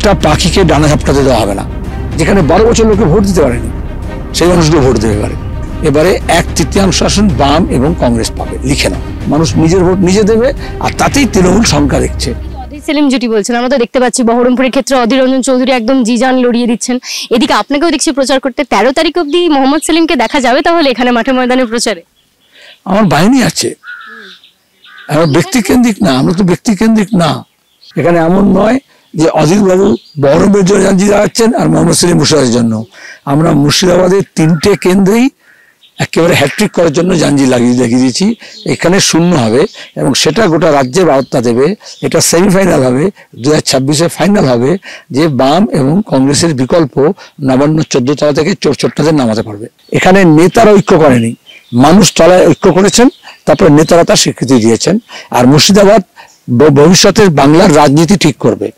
একটা পাখিকে ডানা ঝাপটাতে দেওয়া হবে না। যেখানে 12 বছর লোকে ভোট দিতে পারেনি সেই মানুষগুলো ভোট দেবে এবারে 1/3 আসন বাম এবং কংগ্রেস পাবে, লিখে নাও। মানুষ নিজের ভোট নিজে দেবে, আর তাতেই তৃণমূল সংখ্যা দেখছে। অধীর সেলিম জুটি বলছেন, আমরা তো দেখতে পাচ্ছি বহরমপুরের ক্ষেত্রে অধীর রঞ্জন চৌধুরী একদম জিজান লড়িয়ে দিচ্ছেন। এদিকে আপনাকেও দেখছি প্রচার করতে। 13 তারিখ অব্দি মোহাম্মদ সেলিমকে দেখা যাবে তাহলে এখানে মাঠে ময়দানে প্রচারে? আমার বাহিনী আছে, আমরা ব্যক্তিকেন্দ্রিক না, আমরা তো ব্যক্তিকেন্দ্রিক না। এখানে এমন নয় যে অধীর বাবু বহরমপুরের জন্য জানজি দাঁড়াচ্ছেন আর মোহাম্মদ সেলিম মুর্শিদাবাদের জন্য। আমরা মুর্শিদাবাদের 3টে কেন্দ্রেই একেবারে হ্যাট্রিক করার জন্য জানজি লাগিয়ে দিয়েছি। এখানে শূন্য হবে এবং সেটা গোটা রাজ্যের বার্তা দেবে। এটা সেমিফাইনাল হবে, 2026-এ ফাইনাল হবে যে বাম এবং কংগ্রেসের বিকল্প নবান্ন 14 তলা থেকে চোরচোট্টাদের নামাতে পারবে। এখানে নেতারা ঐক্য করেনি, মানুষ তলায় ঐক্য করেছেন, তারপরে নেতারা তার স্বীকৃতি দিয়েছেন। আর মুর্শিদাবাদ ভবিষ্যতের বাংলার রাজনীতি ঠিক করবে।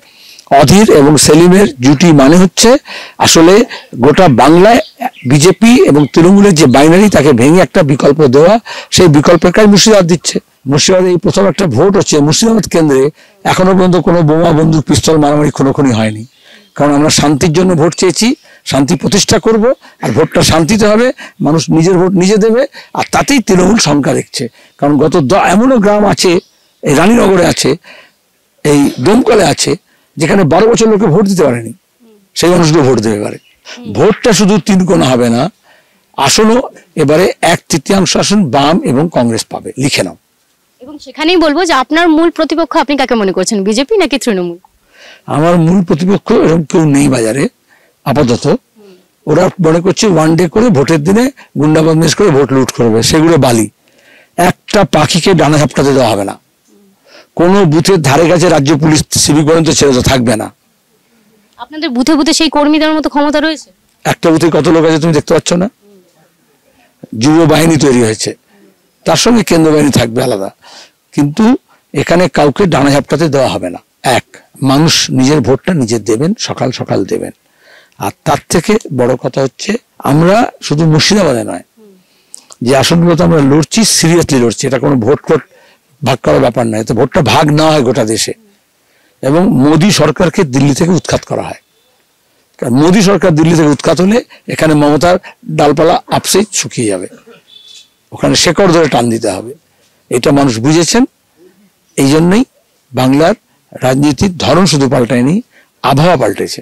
অধীর এবং সেলিমের জুটি মানে হচ্ছে আসলে গোটা বাংলায় বিজেপি এবং তৃণমূলের যে বাইনারি তাকে ভেঙে একটা বিকল্প দেওয়া, সেই বিকল্পের কাজ মুর্শিদাবাদ দিচ্ছে। মুর্শিদাবাদে এই প্রথম একটা ভোট হচ্ছে মুর্শিদাবাদ কেন্দ্রে। এখনো পর্যন্ত কোনো বোমা বন্দুক পিস্তল মারামারি খুনোখুনি হয়নি, কারণ আমরা শান্তির জন্য ভোট চেয়েছি, শান্তি প্রতিষ্ঠা করব, আর ভোটটা শান্তিতে হবে। মানুষ নিজের ভোট নিজে দেবে, আর তাতেই তৃণমূল সংখ্যা দেখছে। কারণ এমনও গ্রাম আছে, এই রানীনগরে আছে, এই দমকলে আছে, যেখানে 12 বছর লোকে ভোট দিতে পারেনি সেই মানুষগুলো ভোট দেবে ভোটটা শুধু 3 কোণা হবে না, আসনও এবারে 1/3 আসন বাম এবং কংগ্রেস পাবে, লিখে নাও। এবং সেখানেই বলবো যে আপনার মূল প্রতিপক্ষ আপনি কাকে মনে করছেন, বিজেপি নাকি তৃণমূল? আমার মূল প্রতিপক্ষ এরকম কেউ নেই বাজারে আপাতত। ওরা মনে করছে ওয়ান ডে করে ভোটের দিনে গুন্ডা বদমেশ করে ভোট লুট করবে, সেগুলো বালি। একটা পাখিকে ডানা ঝাপটাতে দেওয়া হবে না। কোন বুথের ধারে কাছে রাজ্য পুলিশ সিভিক পর্যন্ত ছেড়ে তো থাকবে না। আপনাদের বুথে বুথে সেই কর্মীদের মতো ক্ষমতা রয়েছে? একটা বুথে কত লোক আছে তুমি দেখতে পাচ্ছ না? যুব বাহিনী তৈরি হয়েছে, তার সঙ্গে কেন্দ্র বাহিনী থাকবে আলাদা, কিন্তু এখানে কাউকে ডানা ঝাপটাতে দেওয়া হবে না। মানুষ নিজের ভোটটা নিজে দেবেন, সকাল সকাল দেবেন। আর তার থেকে বড় কথা হচ্ছে আমরা শুধু মুর্শিদাবাদে নয়, যে আসনগুলোতে আমরা লড়ছি সিরিয়াসলি লড়ছি। এটা কোনো ভোট ভাগ করার ব্যাপার নয়, এতে ভোটটা ভাগ না হয় গোটা দেশে। এবং মোদী সরকারকে দিল্লি থেকে উৎখাত করা হয়। কারণ মোদী সরকার দিল্লি থেকে উৎখাত হলে এখানে মমতার ডালপালা আপসেই শুকিয়ে যাবে, ওখানে শেকড় ধরে টান দিতে হবে। এটা মানুষ বুঝেছেন। এই জন্যই বাংলার রাজনীতির ধরন শুধু পাল্টায়নি, আবহাওয়া পাল্টেছে।